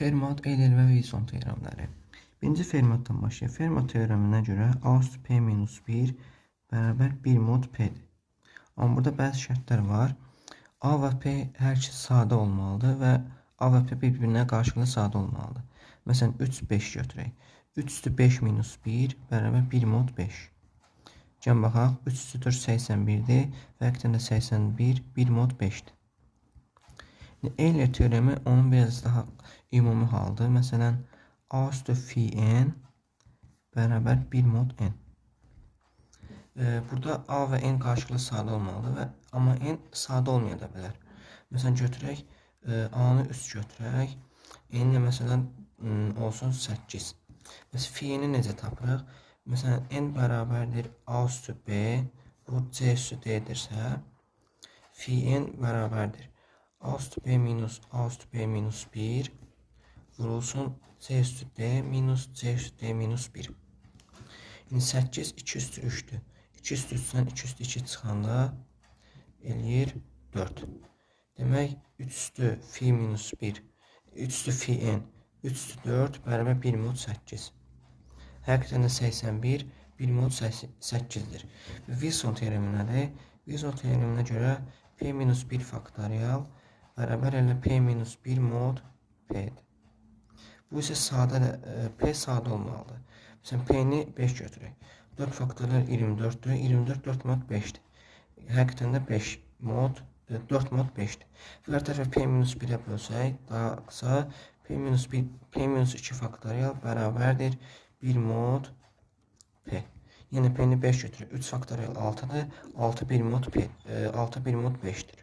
Fermat, Euler və Wilson teoremləri. Birinci Fermatdan başlayaq. Fermat teoreminə görə A üstü P minus 1 bərabər 1 mod P'dir. Amma burada bəzi şərtlər var. A və P hər ikisi sadə olmalıdır və A və P bir-birinə qarşılıqlı sadə olmalıdır. Məsələn, 3, 5 götürək. 3 üstü 5 minus 1 bərabər 1 mod 5. Gəlin baxaq, 3 üstü 4 81-dir və həqiqətən də 81 1 mod 5-dir. Euler teoremi onun biraz daha ümumi haldır. Məsələn, A üstü phi n bərabər 1 mod n. Burada A və n qarşılıqlı sadə olmalıdır amma n sadə olmaya da bilər. Məsələn, götürək, A-nı üst götürək, n-də məsələn olsun 8. Biz phi n-i necə tapırıq? Məsələn, n bərabərdir A üstü b, bu c üstü d-dirsə, phi n bərabərdir A üstü b minus A üstü b minus 1 vurulsun c üstü d minus c üstü d minus 1. Yəni 8 2 üstü 3'dür. 2 üstü 3'dən 2 üstü 2 çıxanda eləyir 4. Demək 3 üstü phi minus 1, 3 üstü phi n, 3 üstü 4 bərabər 1 mod 8. Həqiqətən də 81 1 mod 8'dir. Wilson teoreminədir. Wilson teoreminə görə p minus 1 faktorial bərabər elə p minus 1 mod p'dir. Bu isə p sadə olmalıdır. Məsələn, p-ni 5 götürək. 4 faktorial 24'dür. 24 4 mod 5'dir. Həqiqətən də 5 mod 4 mod 5'dir. Hər tərəfə p minus 1'ə bölsək, daha qısa p minus 2 faktorial bərabərdir 1 mod p. Yəni p-ni 5 götürək. 3 faktorial 6'dır. 6 1 mod p, 6 1 mod 5'dir.